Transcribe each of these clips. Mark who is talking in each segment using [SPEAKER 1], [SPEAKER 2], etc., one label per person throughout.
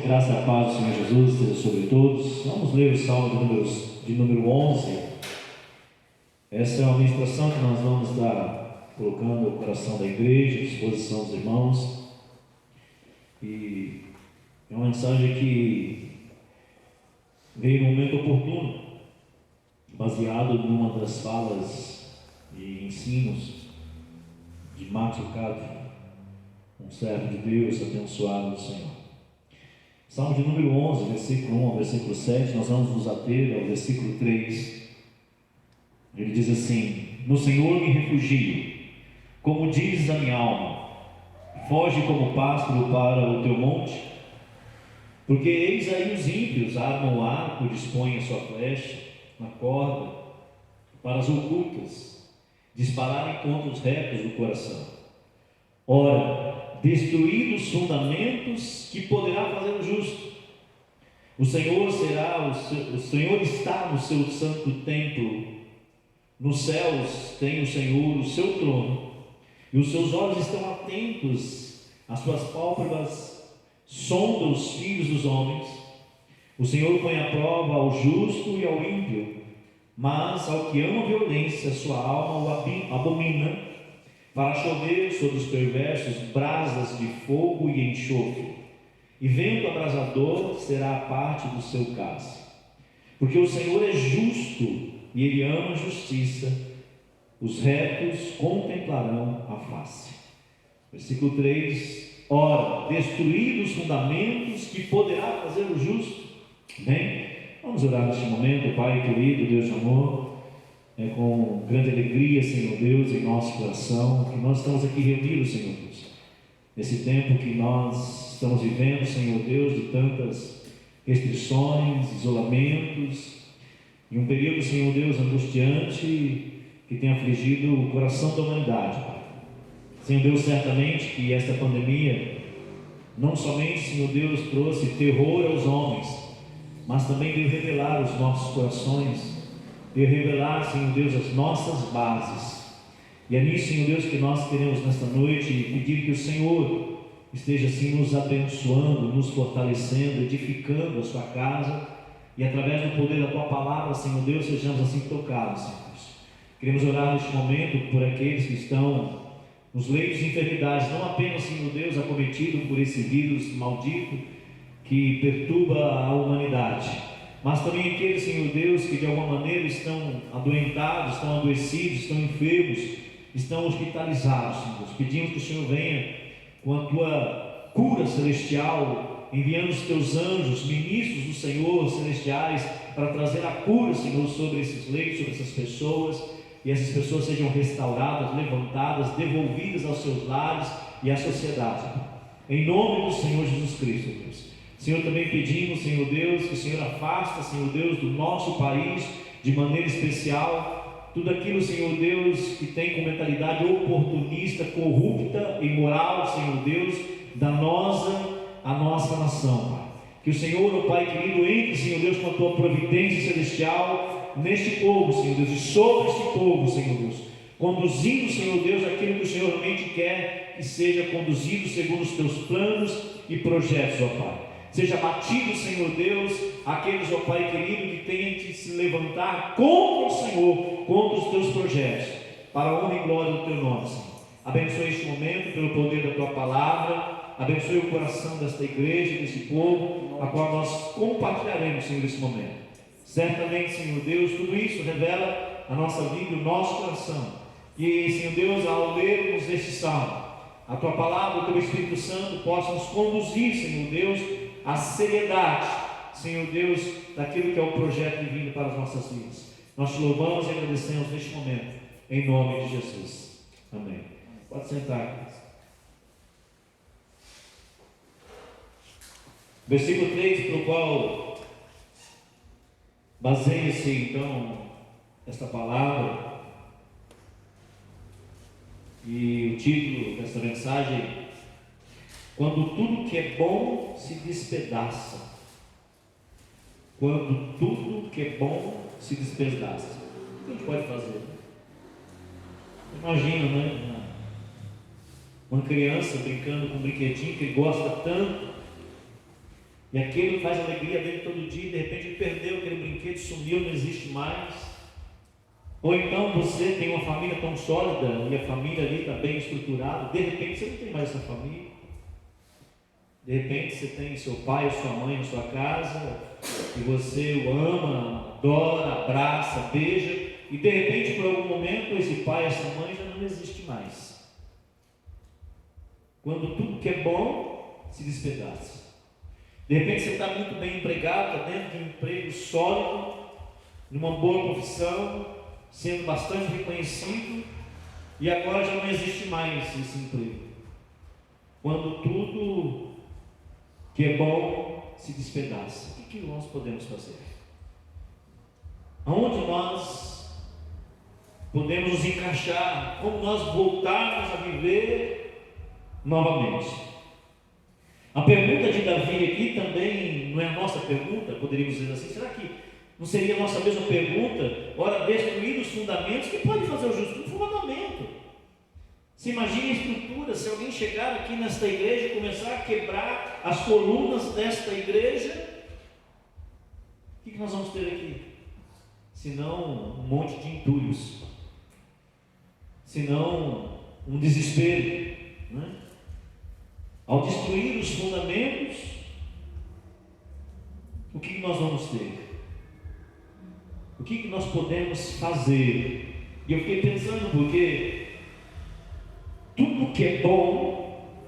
[SPEAKER 1] graça e a paz do Senhor Jesus esteja sobre todos. Vamos ler o Salmo de número 11. Essa é uma ministração que nós vamos estar colocando no coração da igreja, à disposição dos irmãos. E é uma mensagem que veio no momento oportuno, baseado numa das falas e ensinos de Marcos Lucado, um servo de Deus, abençoado do Senhor. Salmo de número 11, versículo 1 ao versículo 7, nós vamos nos ater ao versículo 3. Ele diz assim: No Senhor me refugio, como diz a minha alma, foge como pássaro para o teu monte, porque eis aí os ímpios armam o arco, dispõem a sua flecha na corda, para as ocultas dispararem contra os retos do coração. Ora, destruídos os fundamentos, que poderá fazer o justo? O Senhor está no seu santo templo. Nos céus tem o Senhor o seu trono, e os seus olhos estão atentos, as suas pálpebras sondam os filhos dos homens. O Senhor põe à prova ao justo e ao ímpio, mas ao que ama a violência, sua alma o abomina, para chover sobre os perversos brasas de fogo e enxofre, e vento abrasador será a parte do seu cálice. Porque o Senhor é justo e Ele ama a justiça, os retos contemplarão a face. Versículo 3: Ora, destruídos os fundamentos, que poderá fazer o justo? Bem, vamos orar neste momento. Pai querido, Deus de amor, é com grande alegria, Senhor Deus, em nosso coração, que nós estamos aqui reunidos, Senhor Deus, nesse tempo que nós estamos vivendo, Senhor Deus, de tantas restrições, isolamentos, em um período, Senhor Deus, angustiante, que tem afligido o coração da humanidade, Pai. Senhor Deus, certamente que esta pandemia não somente, Senhor Deus, trouxe terror aos homens, mas também veio revelar os nossos corações, veio revelar, Senhor Deus, as nossas bases. E é nisso, Senhor Deus, que nós queremos nesta noite pedir que o Senhor esteja assim nos abençoando, nos fortalecendo, edificando a sua casa, e através do poder da tua palavra, Senhor Deus, sejamos assim tocados, Senhor Deus. Queremos orar neste momento por aqueles que estão nos leitos de enfermidade, não apenas, Senhor Deus, acometido por esse vírus maldito que perturba a humanidade, mas também aqueles, Senhor Deus, que de alguma maneira estão adoentados, estão adoecidos, estão enfermos, estão hospitalizados, Senhor Deus. Pedimos que o Senhor venha com a tua cura celestial, enviando os teus anjos, ministros do Senhor celestiais, para trazer a cura, Senhor, sobre esses leitos, sobre essas pessoas, e essas pessoas sejam restauradas, levantadas, devolvidas aos seus lares e à sociedade, em nome do Senhor Jesus Cristo, Deus. Senhor, também pedimos, Senhor Deus, que o Senhor afasta, Senhor Deus, do nosso país, de maneira especial, tudo aquilo, Senhor Deus, que tem com mentalidade oportunista, corrupta e imoral, Senhor Deus, danosa a nossa nação, Pai. Que o Senhor, ó Pai querido, entre, Senhor Deus, com a tua providência celestial neste povo, Senhor Deus, e sobre este povo, Senhor Deus, conduzindo, Senhor Deus, aquilo que o Senhor realmente quer que seja conduzido segundo os teus planos e projetos, ó Pai. Seja batido, Senhor Deus, aqueles, ó Pai querido, que tentem se levantar contra o Senhor, contra os teus projetos, para a honra e glória do teu nome, Senhor. Abençoe este momento pelo poder da tua palavra. Abençoe o coração desta igreja, desse povo, a qual nós compartilharemos, Senhor, nesse momento. Certamente, Senhor Deus, tudo isso revela a nossa vida, o nosso coração. E, Senhor Deus, ao lermos este salmo, a tua palavra, o teu Espírito Santo possa nos conduzir, Senhor Deus, à seriedade, Senhor Deus, daquilo que é o projeto divino para as nossas vidas. Nós te louvamos e agradecemos neste momento, em nome de Jesus. Amém. Pode sentar, queridos. Versículo 3, para o qual baseia-se então esta palavra, e o título desta mensagem: Quando tudo que é bom se despedaça. Quando tudo que é bom se despedaça. O que a gente pode fazer? Imagina, né? Uma criança brincando com um brinquedinho que ele gosta tanto, e aquilo faz a alegria dele todo dia, e de repente ele perdeu aquele brinquedo, sumiu, não existe mais. Ou então você tem uma família tão sólida e a família ali está bem estruturada, de repente você não tem mais essa família. De repente você tem seu pai ou sua mãe na sua casa, e você o ama, adora, abraça, beija, e de repente por algum momento esse pai, essa mãe já não existe mais. Quando tudo que é bom se despedaça. De repente você está muito bem empregado, está dentro de um emprego sólido, numa boa profissão, sendo bastante reconhecido, e agora já não existe mais esse emprego. Quando tudo que é bom se despedaça, o que nós podemos fazer? Aonde nós podemos nos encaixar? Como nós voltarmos a viver novamente? A pergunta de Davi aqui também não é a nossa pergunta, poderíamos dizer assim, será que não seria a nossa mesma pergunta? Ora, destruir os fundamentos, que pode fazer o justo? Um fundamento. Se imagine a estrutura, se alguém chegar aqui nesta igreja e começar a quebrar as colunas desta igreja, o que nós vamos ter aqui? Senão um monte de entulhos, senão um desespero, né? Ao destruir os fundamentos, o que nós vamos ter? O que nós podemos fazer? E eu fiquei pensando, porque tudo que é bom,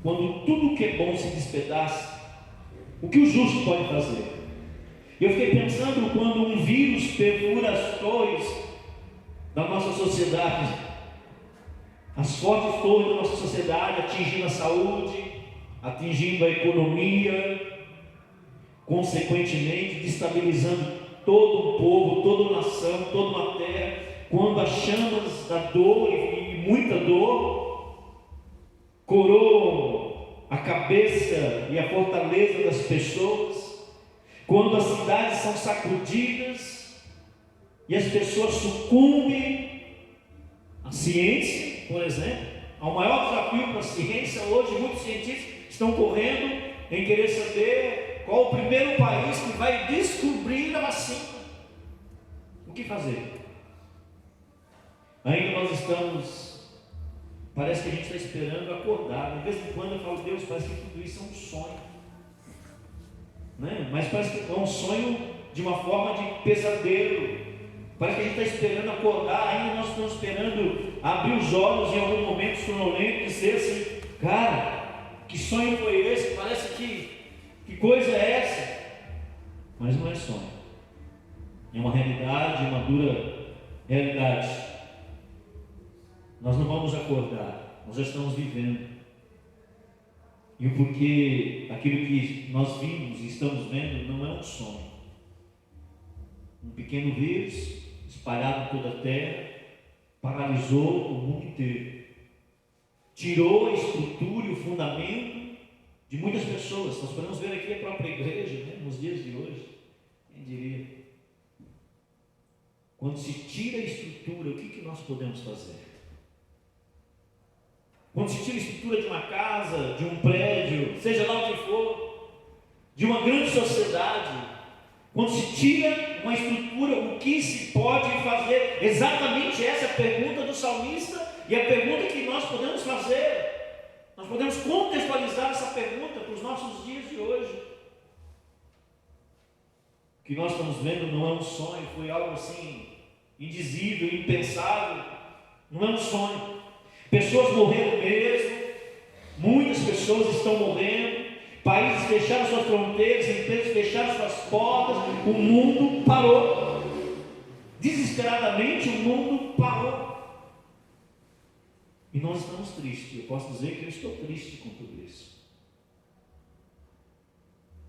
[SPEAKER 1] quando tudo que é bom se despedaça, o que o justo pode fazer? Eu fiquei pensando quando um vírus perfura as torres da nossa sociedade, as fortes torres da nossa sociedade, atingindo a saúde, atingindo a economia, consequentemente destabilizando todo um povo, toda uma nação, toda uma terra, quando as chamas da dor e muita dor coroam a cabeça e a fortaleza das pessoas, quando as cidades são sacudidas e as pessoas sucumbem à ciência, por exemplo, ao maior desafio para a ciência hoje, muitos cientistas estão correndo em querer saber qual o primeiro país que vai descobrir a vacina. O que fazer? Ainda nós estamos, parece que a gente está esperando acordar. De vez em quando eu falo, Deus, parece que tudo isso é um sonho, né? Mas parece que é um sonho de uma forma de pesadelo. Parece que a gente está esperando acordar, ainda nós estamos esperando abrir os olhos em algum momento sonolento e dizer assim, cara, que sonho foi esse? Parece que coisa é essa? Mas não é sonho, é uma realidade, uma dura realidade. Nós não vamos acordar, nós já estamos vivendo. E o porquê aquilo que nós vimos e estamos vendo não é um sonho. Um pequeno vírus espalhado por toda a terra paralisou o mundo inteiro, tirou a estrutura e o fundamento de muitas pessoas. Nós podemos ver aqui a própria igreja, né, nos dias de hoje. Quem diria? Quando se tira a estrutura, o que nós podemos fazer? Quando se tira a estrutura de uma casa, de um prédio, seja lá o que for, de uma grande sociedade, quando se tira uma estrutura, o que se pode fazer? Exatamente essa é a pergunta do salmista e a pergunta que nós podemos fazer. Nós podemos contextualizar essa pergunta para os nossos dias de hoje. O que nós estamos vendo não é um sonho, foi algo assim, indizível, impensável. Não é um sonho. Pessoas morreram mesmo, muitas pessoas estão morrendo. Países fecharam suas fronteiras, empresas fecharam suas portas, o mundo parou. Desesperadamente o mundo parou. E nós estamos tristes. Eu posso dizer que eu estou triste com tudo isso.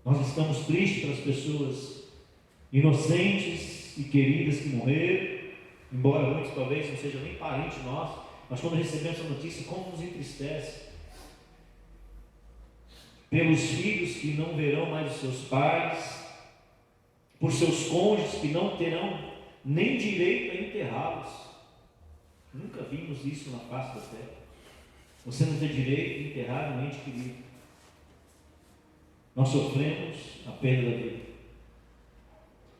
[SPEAKER 1] Nós estamos tristes pelas pessoas inocentes e queridas que morreram, embora muitos talvez não sejam nem parentes nossos, mas quando recebemos essa notícia, como nos entristece. Pelos filhos que não verão mais os seus pais, por seus cônjuges que não terão nem direito a enterrá-los. Nunca vimos isso na face da terra. Você não tem direito de enterrar um ente querido. nós sofremos a perda da vida.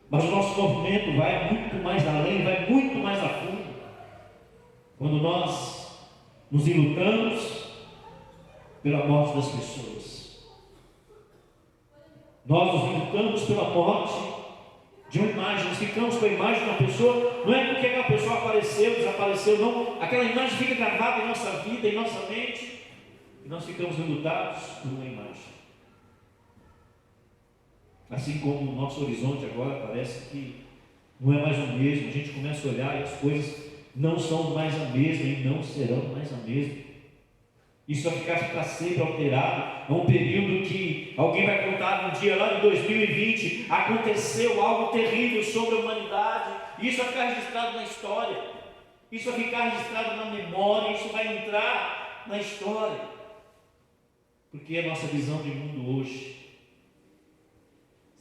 [SPEAKER 1] Mas o nosso movimento vai muito mais além, vai muito mais a fundo. Quando nós nos enlutamos pela morte das pessoas. Nós nos enlutamos pela morte de uma imagem, nós ficamos com a imagem de uma pessoa, não é porque aquela pessoa apareceu, desapareceu, não. Aquela imagem fica gravada em nossa vida, em nossa mente, e nós ficamos enlutados por uma imagem. Assim como o nosso horizonte agora parece que não é mais o mesmo, a gente começa a olhar e as coisas não são mais a mesma e não serão mais a mesma. Isso vai ficar para sempre alterado. É um período que alguém vai contar um dia lá de 2020, aconteceu algo terrível sobre a humanidade. Isso vai ficar registrado na história. Isso vai ficar registrado na memória. Isso vai entrar na história. Porque é a nossa visão de mundo hoje.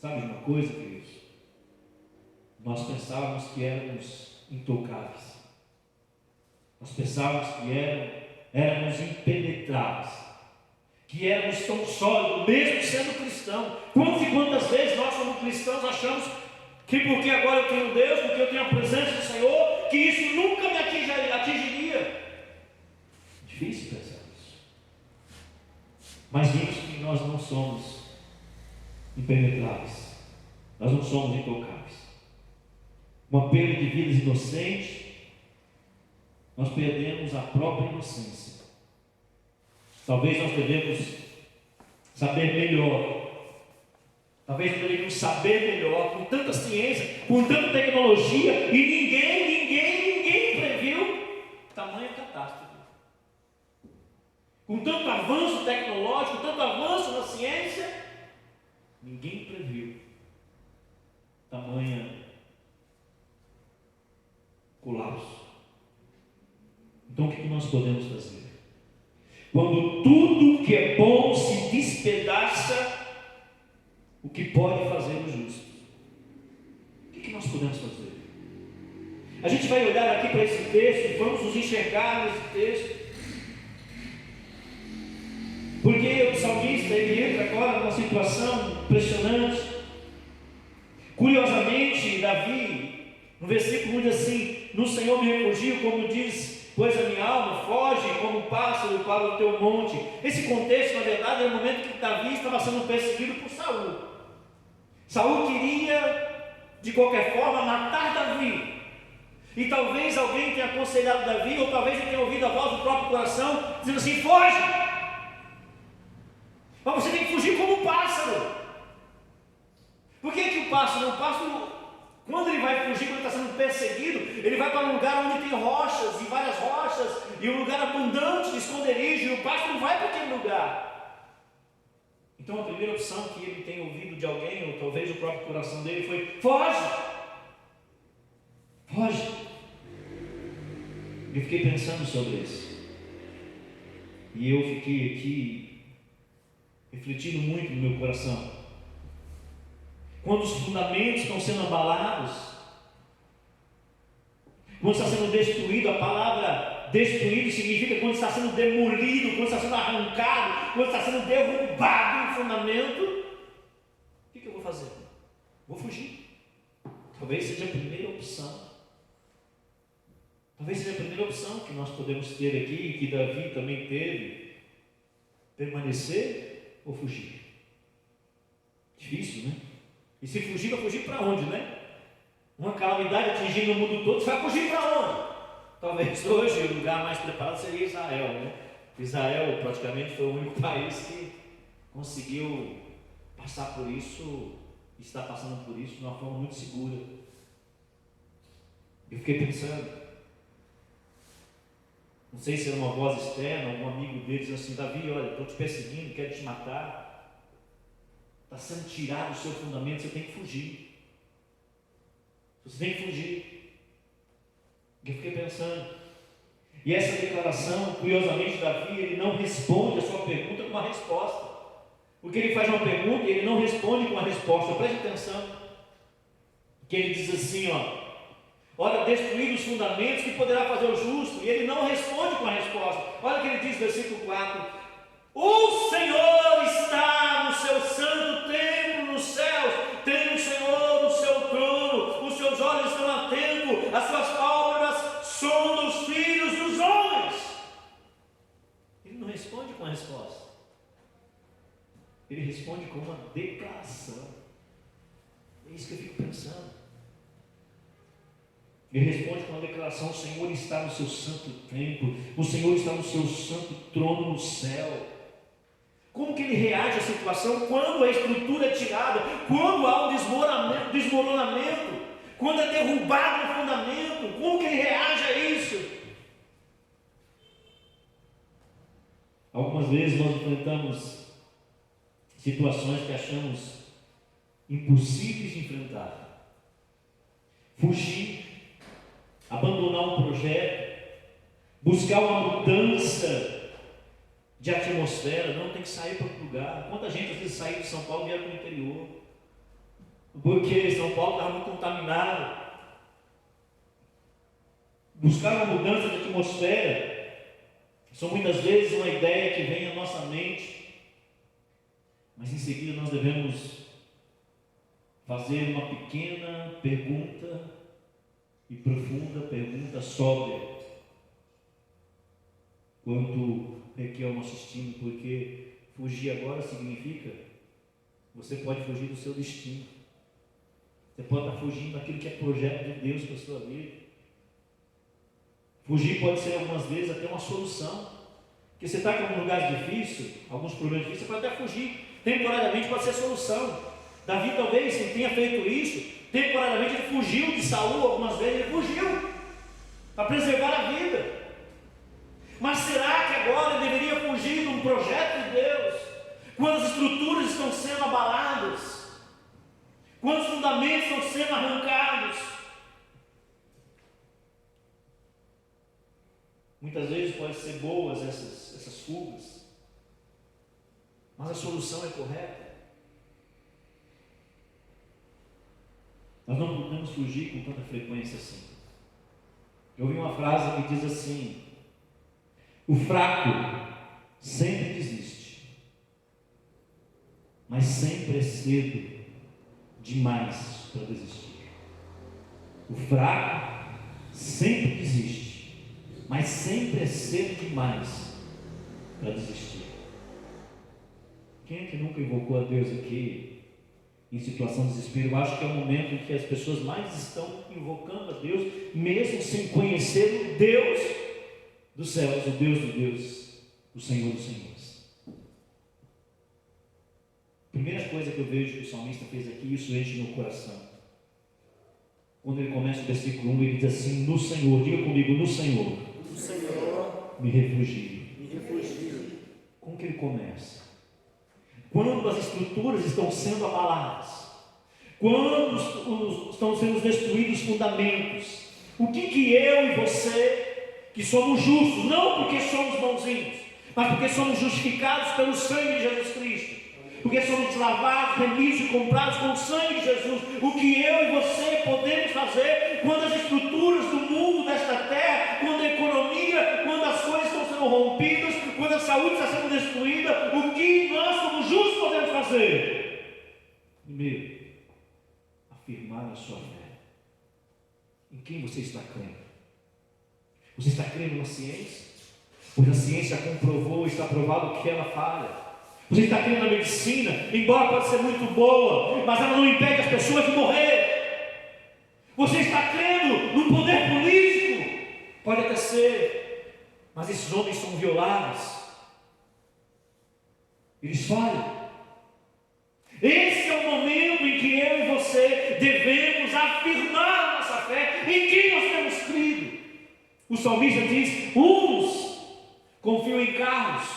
[SPEAKER 1] Sabe de uma coisa, queridos? Nós pensávamos que éramos intocáveis. Nós pensávamos que éramos impenetráveis, que éramos tão sólidos, mesmo sendo cristãos. Quantas e quantas vezes nós, como cristãos, achamos que porque agora eu tenho Deus, porque eu tenho a presença do Senhor, que isso nunca me atingiria. Difícil pensar isso. Mas vimos que nós não somos impenetráveis, nós não somos intocáveis. Uma perda de vidas inocentes, nós perdemos a própria inocência. Talvez nós devemos saber melhor. Talvez nós deveríamos saber melhor, com tanta ciência, com tanta tecnologia, e ninguém previu tamanha catástrofe. Com tanto avanço tecnológico, tanto avanço na ciência, ninguém previu tamanha colapso. Então o que nós podemos fazer? Quando tudo que é bom se despedaça, o que pode fazer o justo? O que nós podemos fazer? A gente vai olhar aqui para esse texto e vamos nos enxergar nesse texto. Porque o salmista, ele entra agora numa situação impressionante. Curiosamente, Davi, no versículo 1 diz assim: no Senhor me refugio, como diz, pois a minha alma foge como um pássaro para o teu monte. Esse contexto, na verdade, é o momento que Davi estava sendo perseguido por Saul. Saul queria, de qualquer forma, matar Davi. E talvez alguém tenha aconselhado Davi, ou talvez ele tenha ouvido a voz do próprio coração, dizendo assim: foge! Mas você tem que fugir como um pássaro. Por que o pássaro? O pássaro, quando ele vai fugir, quando ele está sendo perseguido, ele vai para um lugar onde tem rochas, e várias rochas, e um lugar abundante de esconderijo, e o pássaro não vai para aquele lugar. Então a primeira opção que ele tem ouvido de alguém, ou talvez o próprio coração dele, foi: foge! Foge! Eu fiquei pensando sobre isso. E eu fiquei aqui refletindo muito no meu coração. Quando os fundamentos estão sendo abalados, quando está sendo destruído, a palavra destruído significa quando está sendo demolido, quando está sendo arrancado, quando está sendo derrubado o fundamento, o que eu vou fazer? Vou fugir. Talvez seja a primeira opção. Talvez seja a primeira opção que nós podemos ter aqui, e que Davi também teve: permanecer ou fugir. Difícil, né? E se fugir, vai fugir para onde, né? Uma calamidade atingindo o mundo todo, você vai fugir para onde? Talvez hoje o lugar mais preparado seria Israel, né? Israel praticamente foi o único país que conseguiu passar por isso, está passando por isso de uma forma muito segura. Eu fiquei pensando, não sei se era uma voz externa, algum amigo dele dizendo assim: Davi, olha, estou te perseguindo, quero te matar. Está sendo tirado o seu fundamento, você tem que fugir. Você tem que fugir. Eu fiquei pensando. E essa declaração, curiosamente, Davi, ele não responde a sua pergunta com uma resposta. Porque ele faz uma pergunta e ele não responde com uma resposta. Preste atenção. Que ele diz assim, olha, destruir os fundamentos, que poderá fazer o justo? E ele não responde com a resposta. Olha o que ele diz no versículo 4. O Senhor está no seu santo templo nos céus. Tem o Senhor no seu trono, os seus olhos estão atentos, as suas pálpebras sondam os filhos dos homens. Ele não responde com a resposta. Ele responde com uma declaração. É isso que eu fico pensando. Ele responde com uma declaração: o Senhor está no seu santo templo, o Senhor está no seu santo trono no céu. Como que ele reage à situação quando a estrutura é tirada, quando há um desmoronamento, quando é derrubado o fundamento? Como que ele reage a isso? Algumas vezes nós enfrentamos situações que achamos impossíveis de enfrentar. Fugir, abandonar um projeto, buscar uma mudança de atmosfera. Não, tem que sair para outro lugar. Quanta gente às vezes saiu de São Paulo e vieram para o interior, porque São Paulo estava muito contaminado. Buscar uma mudança de atmosfera são muitas vezes uma ideia que vem à nossa mente, mas em seguida nós devemos fazer uma pequena pergunta e profunda pergunta sóbria quanto é que é o nosso destino, porque fugir agora significa você pode fugir do seu destino, você pode estar fugindo daquilo que é projeto de Deus para a sua vida. Fugir pode ser algumas vezes até uma solução, porque você está com um lugar difícil, alguns problemas difíceis, você pode até fugir, temporariamente pode ser a solução. Davi talvez tenha feito isso, temporariamente ele fugiu de Saul, algumas vezes ele fugiu para preservar a vida. Mas será que agora ele deveria fugir de um projeto de Deus, quando as estruturas estão sendo abaladas, quando os fundamentos estão sendo arrancados? Muitas vezes podem ser boas essas fugas, mas a solução é correta. Nós não podemos fugir com tanta frequência assim. Eu ouvi uma frase que diz assim: o fraco sempre desiste, mas sempre é cedo demais para desistir. O fraco sempre desiste, mas sempre é cedo demais para desistir. Quem é que nunca invocou a Deus aqui em situação de desespero? Eu acho que é o momento em que as pessoas mais estão invocando a Deus, mesmo sem conhecer o Deus dos céus, o Deus dos deuses, o Senhor dos senhores. Primeira coisa que eu vejo que o salmista fez aqui, isso enche meu coração. Quando ele começa o versículo 1, ele diz assim: no Senhor, diga comigo, no Senhor, me refugio. Como que ele começa? Quando as estruturas estão sendo abaladas, quando estão sendo destruídos os fundamentos, o que eu e você, que somos justos, não porque somos bonzinhos, mas porque somos justificados pelo sangue de Jesus Cristo, porque somos lavados, remidos e comprados com o sangue de Jesus, o que eu e você podemos fazer quando as estruturas do mundo, desta terra, quando a economia, quando as coisas estão sendo rompidas, quando a saúde está sendo destruída, o que nós como justos podemos fazer? Primeiro, afirmar a sua fé. Em quem você está crendo? Você está crendo na ciência? Pois a ciência comprovou, está provado que ela falha. Você está crendo na medicina, embora pode ser muito boa, mas ela não impede as pessoas de morrer. Você está crendo no poder político? Pode até ser, mas esses homens são violáveis. Eles falham. Esse é o momento em que eu e você devemos afirmar a nossa fé em quem nós temos crido. O salmista diz: uns confiam em carros,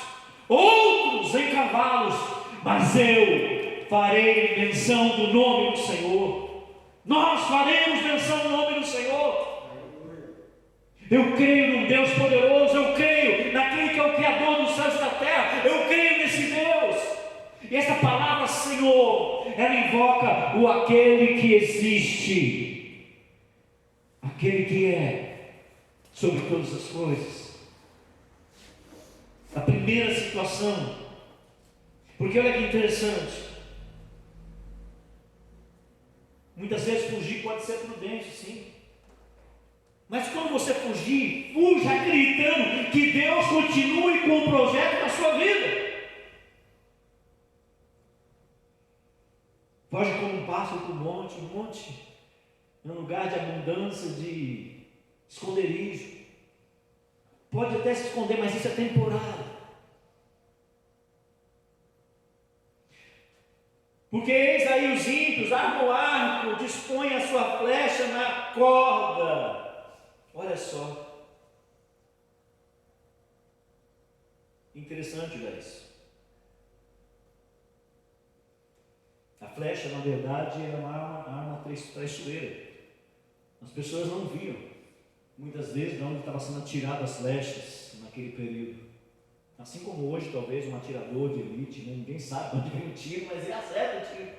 [SPEAKER 1] outros em cavalos, mas eu farei menção do nome do Senhor. Nós faremos menção do nome do Senhor. Eu creio num Deus poderoso, eu creio naquele que é o Criador dos céus e da terra, eu creio nesse Deus. E essa palavra Senhor, ela invoca o aquele que existe, aquele que é sobre todas as coisas. A primeira situação Porque olha que interessante. Muitas vezes fugir pode ser prudente, sim. Mas quando você fugir, fuja acreditando que Deus continue com o projeto da sua vida. Foge como um pássaro para o monte. O monte é um lugar de abundância, de esconderijo. Pode até se esconder, mas isso é temporário. Porque eis aí os ímpios, armam o arco, dispõem a sua flecha na corda. Olha só. Interessante, guys. A flecha, na verdade, era uma arma traiçoeira. As pessoas não viam, muitas vezes, de onde estava sendo atirado as flechas naquele período. Assim como hoje, talvez, um atirador de elite, né? Ninguém sabe onde vem o tiro, mas ele acerta o tiro.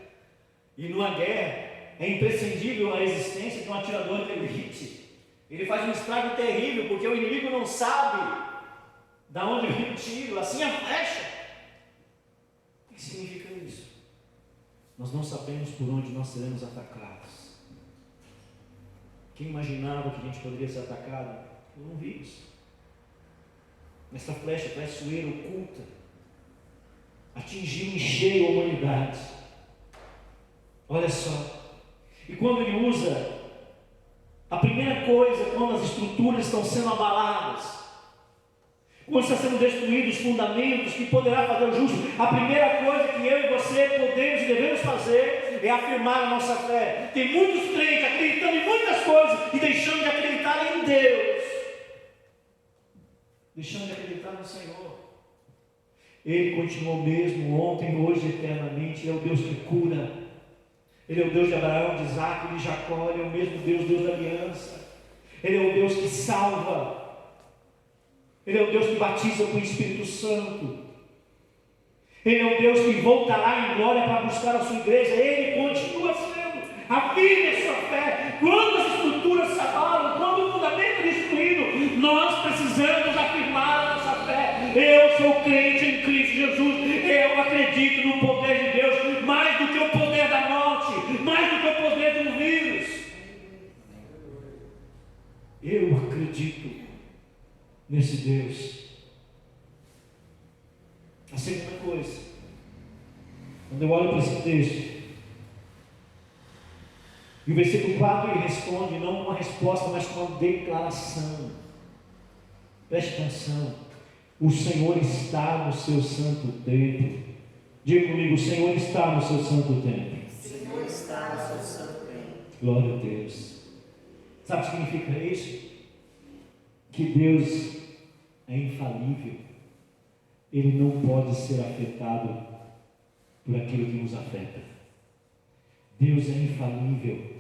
[SPEAKER 1] E numa guerra, é imprescindível a existência de um atirador de elite. Ele faz um estrago terrível, porque o inimigo não sabe de onde vem o tiro, assim a flecha. O que significa isso? Nós não sabemos por onde nós seremos atacados. Quem imaginava que a gente poderia ser atacado por um vírus? Essa flecha traiçoeira oculta atingiu em cheio a humanidade. Olha só. E quando ele usa, a primeira coisa, quando as estruturas estão sendo abaladas, quando está sendo destruídos os fundamentos que poderá fazer o justo, a primeira coisa que eu e você podemos e devemos fazer é afirmar a nossa fé. Tem muitos crentes acreditando em muitas coisas e deixando de acreditar em Deus, deixando de acreditar no Senhor. Ele continua o mesmo ontem, hoje, eternamente. Ele é o Deus que cura. Ele é o Deus de Abraão, de Isaac, de Jacó. Ele é o mesmo Deus, Deus da aliança. Ele é o Deus que salva. Ele é o Deus que batiza com o Espírito Santo. Ele é o Deus que voltará em glória para buscar a sua igreja. Ele continua sendo. Afirme a sua fé. Quando as estruturas se abalam, quando o fundamento é destruído, nós precisamos afirmar a nossa fé. Eu sou crente em Cristo Jesus. Eu acredito no poder de Deus, mais do que o poder da morte, mais do que o poder do vírus. Eu acredito nesse Deus. A segunda coisa, quando eu olho para esse texto, e o versículo 4 ele responde, não com uma resposta, mas com uma declaração. Preste atenção. O Senhor está no seu santo templo. Diga comigo, o Senhor está no seu santo templo.
[SPEAKER 2] O Senhor está no seu santo templo.
[SPEAKER 1] Glória a Deus. Sabe o que significa isso? Que Deus é infalível. Ele não pode ser afetado por aquilo que nos afeta. Deus é infalível.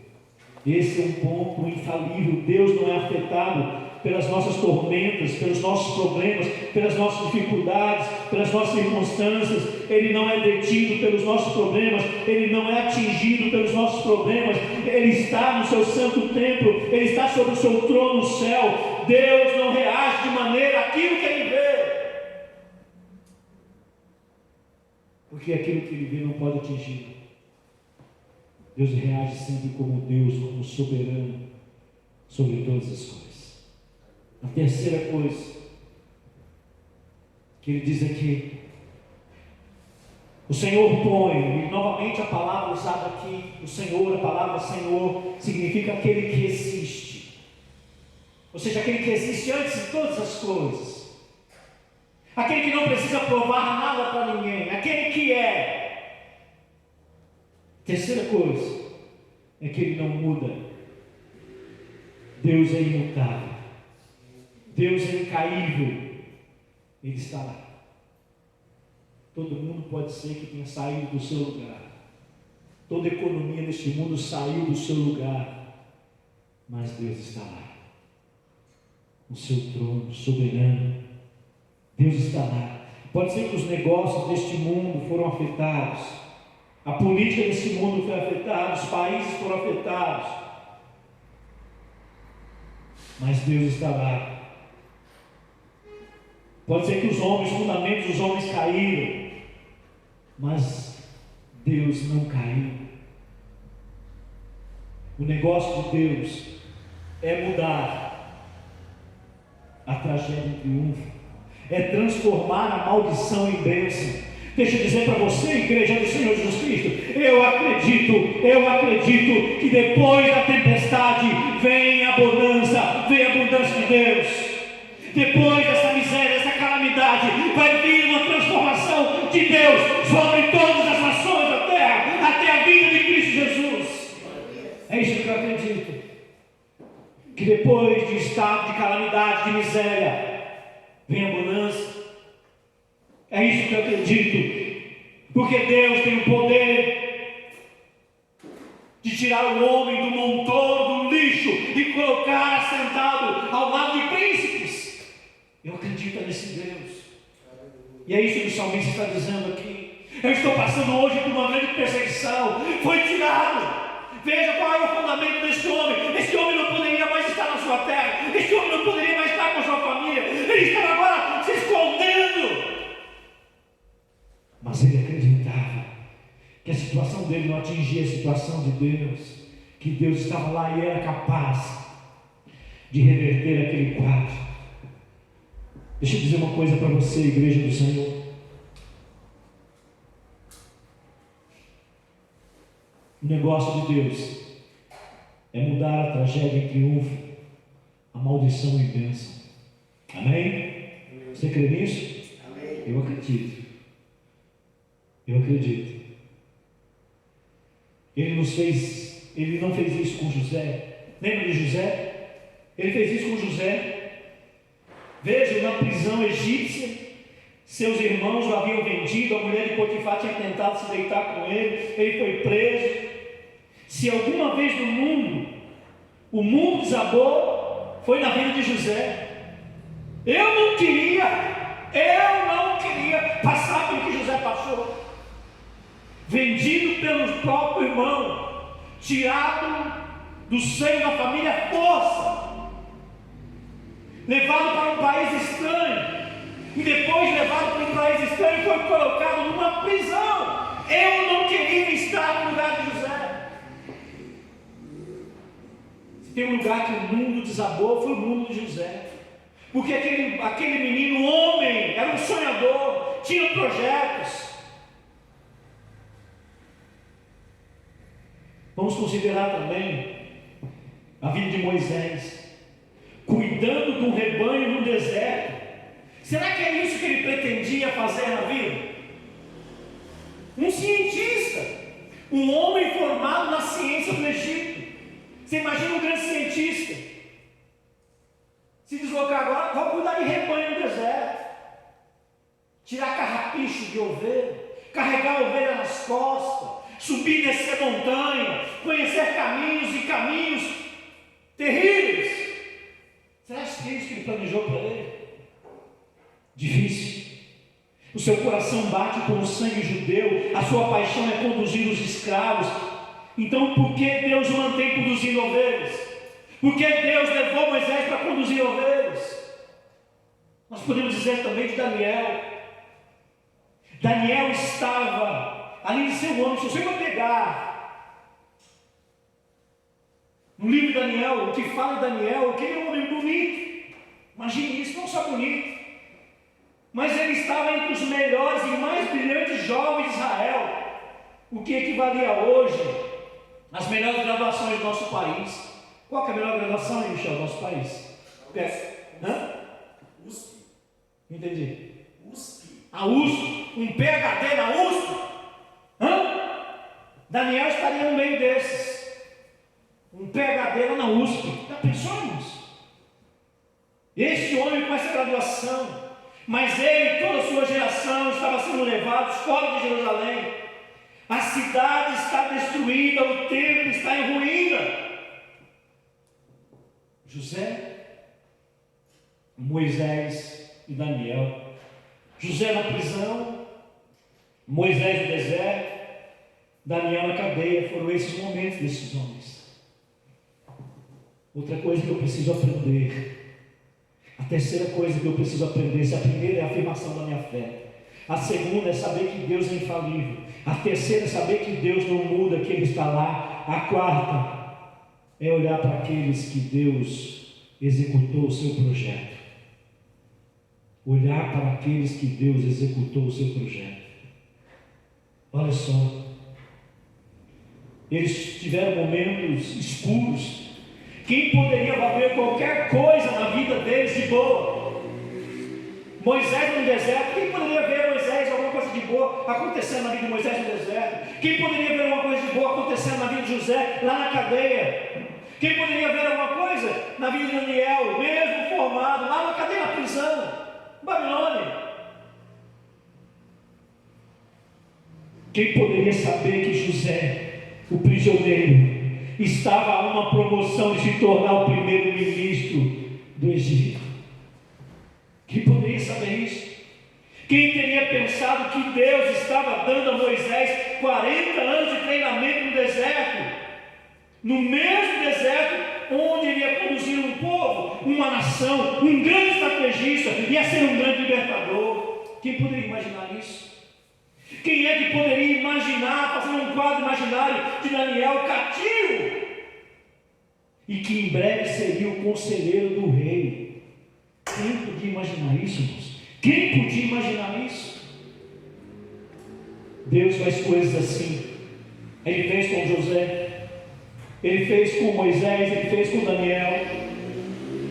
[SPEAKER 1] Esse é um ponto infalível. Deus não é afetado pelas nossas tormentas, pelos nossos problemas, pelas nossas dificuldades, pelas nossas circunstâncias. Ele não é detido pelos nossos problemas, Ele não é atingido pelos nossos problemas. Ele está no seu santo templo, Ele está sobre o seu trono no céu. Deus não reage de maneira àquilo que Ele vê, porque aquilo que Ele vê não pode atingir. Deus reage sempre como Deus, como soberano sobre todas as coisas. A terceira coisa que ele diz aqui, o Senhor põe, e novamente a palavra usada aqui, o Senhor, a palavra Senhor, significa aquele que existe, ou seja, aquele que existe antes de todas as coisas, aquele que não precisa provar nada para ninguém, aquele que é. Terceira coisa é que Ele não muda. Deus é imutável. Deus é incaível. Ele está lá. Todo mundo pode ser que tenha saído do seu lugar. Toda a economia deste mundo saiu do seu lugar. Mas Deus está lá. No seu trono soberano. Deus está lá. Pode ser que os negócios deste mundo foram afetados. A política desse mundo foi afetada, os países foram afetados, mas Deus está lá. Pode ser que os homens, os fundamentos dos homens caíram, Mas Deus não caiu. O negócio de Deus é mudar a tragédia em triunfo, é transformar a maldição em bênção. Deixa eu dizer para você, igreja do Senhor Jesus Cristo, eu acredito que depois da tempestade vem a abundância de Deus. Depois dessa miséria, dessa calamidade, vai vir uma transformação de Deus sobre todas as nações da terra, até a vinda de Cristo Jesus. É isso que eu acredito. Que depois de estado de calamidade, de miséria, vem abundância. É isso que eu acredito. Porque Deus tem o poder de tirar o homem do montão, do lixo, e colocar assentado ao lado de príncipes. Eu acredito nesse Deus. E é isso que o salmista está dizendo aqui. Eu estou passando hoje por uma grande perseguição. Foi tirado. Veja qual é o fundamento desse homem. Esse homem não poderia mais estar na sua terra. Esse homem não poderia mais estar com a sua família. Ele estava agora se escondendo. Mas ele acreditava que a situação dele não atingia a situação de Deus. Que Deus estava lá e era capaz de reverter aquele quadro. Deixa eu dizer uma coisa para você, igreja do Senhor. O negócio de Deus é mudar a tragédia em triunfo, a maldição em bênção. Amém? Você crê nisso?
[SPEAKER 2] Amém.
[SPEAKER 1] Eu acredito. Eu acredito. Ele não fez isso com José. Lembra de José? Ele fez isso com José. Veja, na prisão egípcia, seus irmãos o haviam vendido, a mulher de Potifar tinha tentado se deitar com ele foi preso. Se alguma vez no mundo, o mundo desabou, foi na vida de José. Eu não queria passar pelo que José passou. Vendido pelo próprio irmão, tirado do seio da família à força, levado para um país estranho, e depois de levado para um país estranho, foi colocado numa prisão. Eu não queria estar no lugar de José. Se tem um lugar que o mundo desabou, foi o mundo de José. Porque aquele menino, homem, era um sonhador, tinha projetos. Vamos considerar também a vida de Moisés, cuidando de um rebanho no deserto. Será que é isso que ele pretendia fazer na vida? Um cientista, um homem formado na ciência do Egito. Você imagina um grande cientista se deslocar agora, vou cuidar de rebanho no deserto, tirar carrapicho de ovelha, carregar a ovelha nas costas, subir e descer montanha, conhecer caminhos e caminhos terríveis. Será que é isso que ele planejou para ele? Difícil. O seu coração bate com o sangue judeu, a sua paixão é conduzir os escravos. Então por que Deus o mantém conduzindo ovelhas? Por que Deus levou Moisés para conduzir ovelhas? Nós podemos dizer também de Daniel. Daniel estava ali de seu homem. Se você vai pegar no livro de Daniel, o que fala de Daniel, aquele homem bonito, imagine isso, não só bonito, mas ele estava entre os melhores e mais brilhantes jovens de Israel, o que equivalia hoje às melhores graduações do nosso país. Qual que é a melhor graduação, Michel, do nosso país?
[SPEAKER 2] USP.
[SPEAKER 1] Não entendi.
[SPEAKER 2] USP.
[SPEAKER 1] A USP, um PhD na USP? Daniel estaria no meio desses. Um PhD lá na USP. Já pensou, irmãos? Este homem com essa graduação, mas ele e toda a sua geração estava sendo levados fora de Jerusalém. A cidade está destruída, o templo está em ruína. José, Moisés e Daniel. José na prisão, Moisés no deserto, Daniel na cadeia. Foram esses momentos desses homens. Outra coisa que eu preciso aprender, a terceira coisa que eu preciso aprender, se a primeira é a afirmação da minha fé, A segunda é saber que Deus é infalível. A terceira é saber que Deus não muda, que Ele está lá. A quarta é olhar para aqueles que Deus executou o seu projeto. Olhar para aqueles que Deus executou o seu projeto. Olha só. Eles tiveram momentos escuros. Quem poderia ver qualquer coisa na vida deles de boa? Moisés no deserto. Quem poderia ver Moisés alguma coisa de boa acontecendo na vida de Moisés no deserto? Quem poderia ver alguma coisa de boa acontecendo na vida de José lá na cadeia? Quem poderia ver alguma coisa na vida de Daniel, mesmo formado lá na cadeia, na prisão, Babilônia? Quem poderia saber que José, o prisioneiro, estava a uma promoção de se tornar o primeiro-ministro do Egito? Quem poderia saber isso? Quem teria pensado que Deus estava dando a Moisés 40 anos de treinamento no deserto? No mesmo deserto onde ele ia conduzir um povo, uma nação, um grande estrategista, ia ser um grande libertador. Quem poderia imaginar isso? Quem é que poderia imaginar, fazer um quadro imaginário de Daniel cativo? E que em breve seria o conselheiro do rei. Quem podia imaginar isso, irmãos? Quem podia imaginar isso? Deus faz coisas assim. Ele fez com José, Ele fez com Moisés, Ele fez com Daniel,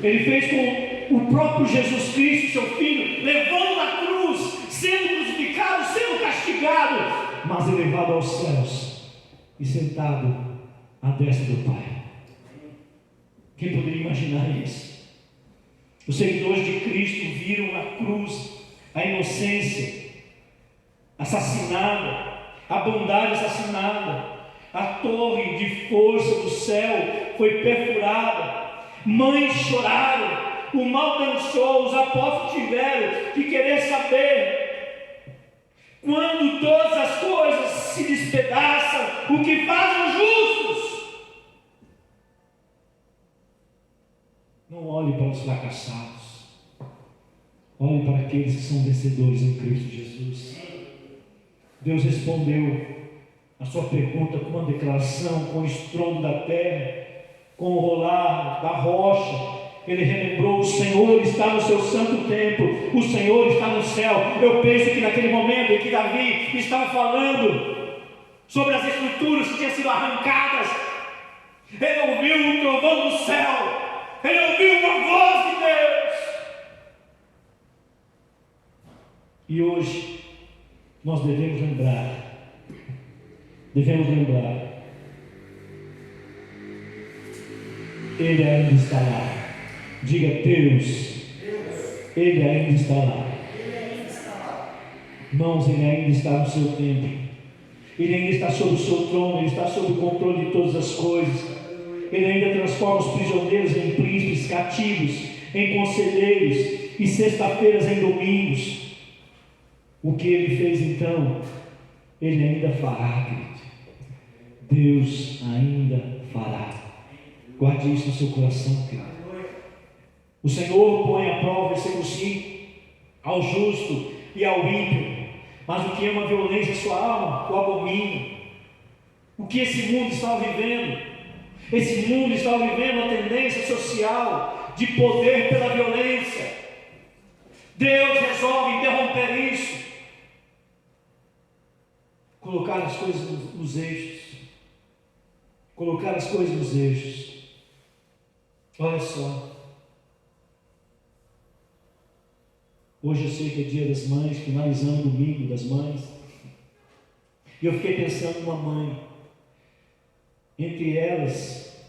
[SPEAKER 1] Ele fez com o próprio Jesus Cristo, seu Filho, levando na cruz, sendo crucificado, sendo castigado, mas elevado aos céus e sentado à destra do Pai. Quem poderia imaginar isso? Os seguidores de Cristo viram na cruz a inocência assassinada, a bondade assassinada, a torre de força do céu foi perfurada, mães choraram, o mal dançou, os apóstolos tiveram que querer saber, quando todas as coisas se despedaçam, o que fazem os justos? Não olhe para os fracassados, olhe para aqueles que são vencedores em Cristo Jesus. Deus respondeu a sua pergunta com uma declaração, com o estrondo da terra, com o rolar da rocha. Ele relembrou: o Senhor está no seu santo templo, o Senhor está no céu. Eu penso que naquele momento em que Davi estava falando sobre as estruturas que tinham sido arrancadas, ele ouviu um trovão do céu, ele ouviu uma voz de Deus. E hoje nós devemos lembrar, Ele ainda está lá. Diga: Deus, Ele ainda está lá. Irmãos, Ele ainda está no seu templo, Ele ainda está sobre o seu trono, Ele está sob o controle de todas as coisas. Ele ainda transforma os prisioneiros em príncipes, cativos em conselheiros e sexta-feiras em domingos. O que Ele fez então, Ele ainda fará, querido. Deus ainda fará. Guarde isso no seu coração, querido. O Senhor põe à prova, versículo 5, ao justo e ao ímpio, mas o que ama a violência em sua alma, o abomina. O que esse mundo está vivendo? Esse mundo está vivendo uma tendência social de poder pela violência. Deus resolve interromper isso, colocar as coisas nos eixos. Colocar as coisas nos eixos. Olha só. Hoje eu sei que é dia das mães, finalizando o domingo das mães. E eu fiquei pensando numa mãe. Entre elas,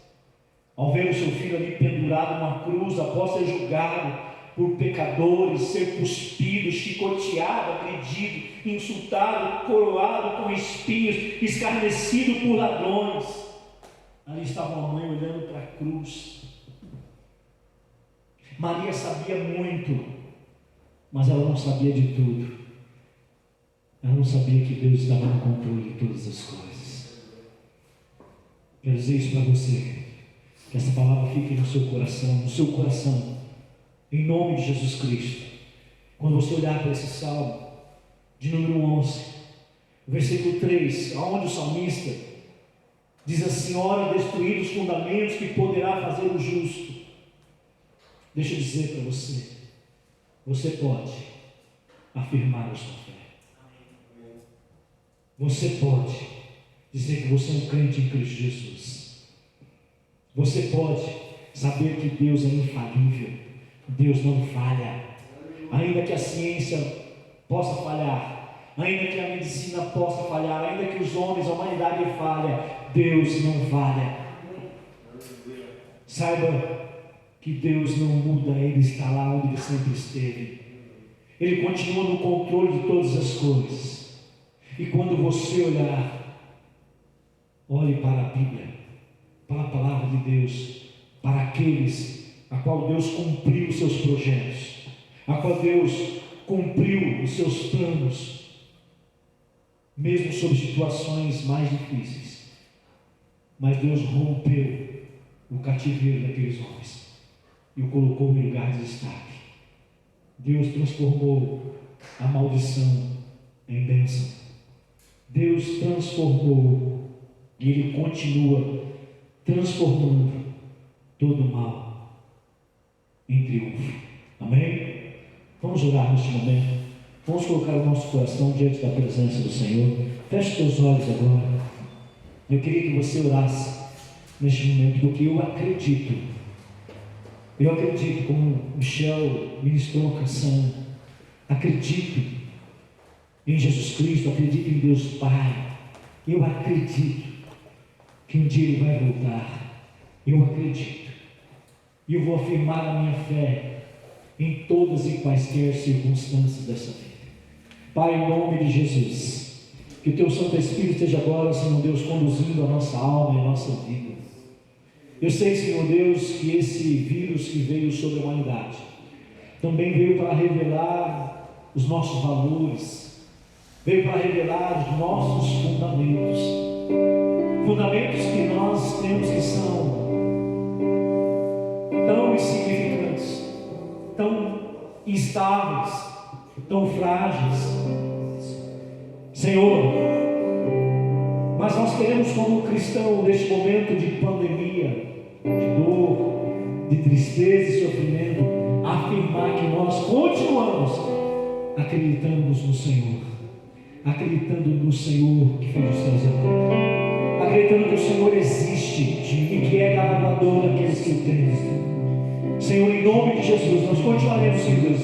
[SPEAKER 1] ao ver o seu filho ali pendurado numa cruz, após ser julgado por pecadores, ser cuspido, chicoteado, agredido, insultado, coroado com espinhos, escarnecido por ladrões. Ali estava uma mãe olhando para a cruz. Maria sabia muito, mas ela não sabia de tudo. Ela não sabia que Deus estava no controle de todas as coisas. Quero dizer isso para você, que essa palavra fique no seu coração, em nome de Jesus Cristo. Quando você olhar para esse salmo, de número 11, versículo 3, aonde o salmista diz assim: ora, destruir os fundamentos que poderá fazer o justo. Deixa eu dizer para você, você pode afirmar a sua fé. Você pode dizer que você é um crente em Cristo Jesus. Você pode saber que Deus é infalível. Deus não falha. Ainda que a ciência possa falhar, ainda que a medicina possa falhar, ainda que os homens, a humanidade falha, Deus não falha. Saiba que Deus não muda, Ele está lá onde Ele sempre esteve. Ele continua no controle de todas as coisas. E quando você olhar, olhe para a Bíblia, para a palavra de Deus, para aqueles a qual Deus cumpriu os seus projetos, a qual Deus cumpriu os seus planos, mesmo sob situações mais difíceis. Mas Deus rompeu o cativeiro daqueles homens e o colocou em lugar de destaque. Deus transformou a maldição em bênção. Deus transformou e Ele continua transformando todo mal em triunfo. Amém? Vamos orar neste momento. Vamos colocar o nosso coração diante da presença do Senhor. Feche teus olhos agora. Eu queria que você orasse neste momento, porque eu acredito, como Michel ministrou a canção, acredito em Jesus Cristo, acredito em Deus Pai. Eu acredito que um dia Ele vai voltar. Eu acredito. E eu vou afirmar a minha fé em todas e quaisquer circunstâncias dessa vida. Pai, em nome de Jesus, que o Teu Santo Espírito esteja agora, Senhor Deus, conduzindo a nossa alma e a nossa vida. Eu sei, Senhor Deus, que esse vírus que veio sobre a humanidade também veio para revelar os nossos valores, veio para revelar os nossos fundamentos que nós temos, que são tão insignificantes, tão instáveis, tão frágeis, Senhor. Mas nós queremos, como cristão, neste momento de pandemia, de dor, de tristeza e sofrimento, afirmar que nós continuamos acreditando no Senhor, acreditando no Senhor que fez os céus e a terra, acreditando que o Senhor existe e que é galardoador daqueles que o temem. Senhor, em nome de Jesus, nós continuaremos, Senhor,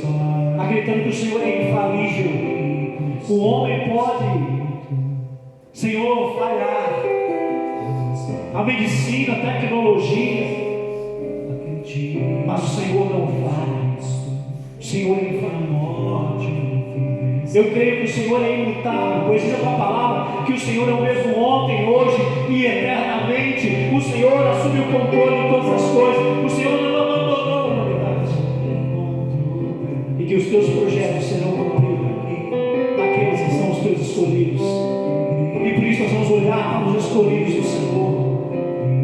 [SPEAKER 1] acreditando que o Senhor é infalível. O homem pode, Senhor, falhar, a medicina, a tecnologia, mas o Senhor não falha. O Senhor é infalível. Eu creio que o Senhor é imutável, pois diz a tua palavra que o Senhor é o mesmo ontem, hoje e eternamente. O Senhor assume o controle de todas as coisas. O Senhor não abandonou a humanidade. E que os teus projetos serão cumpridos daqueles que são os teus escolhidos. E por isso nós vamos olhar para os escolhidos do Senhor,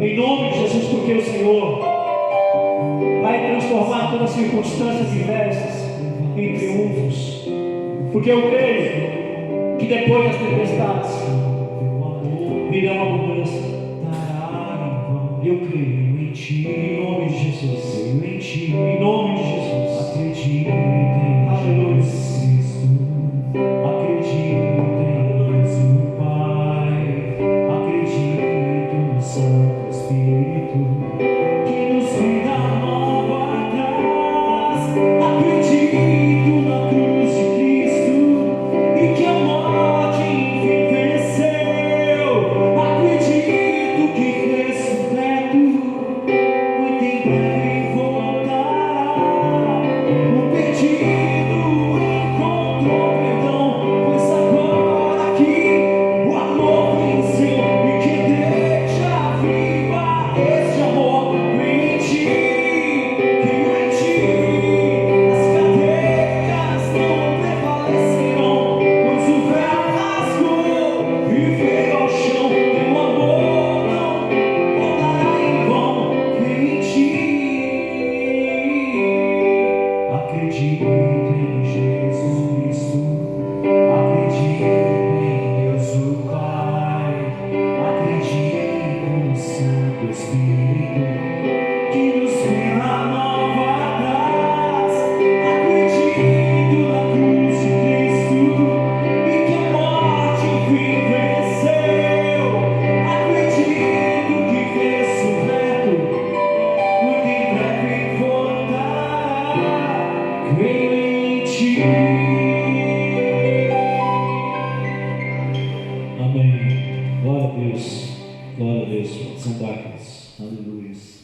[SPEAKER 1] em nome de Jesus, porque o Senhor vai transformar todas as circunstâncias diversas em triunfos. Porque eu creio que depois das tempestades virá uma abundância. Eu creio em Ti, em nome de Jesus. Eu em Ti, em nome de Jesus. Acredito em Aleluia. Acredito em Deus, o Pai. Acredito no Santo Espírito que nos vida nova traz. Acredito na cruz de Cristo e que a morte enfim venceu. Acredito que ressurreto Deus. Glória a Deus. Pode sentar, queridos. Aleluia.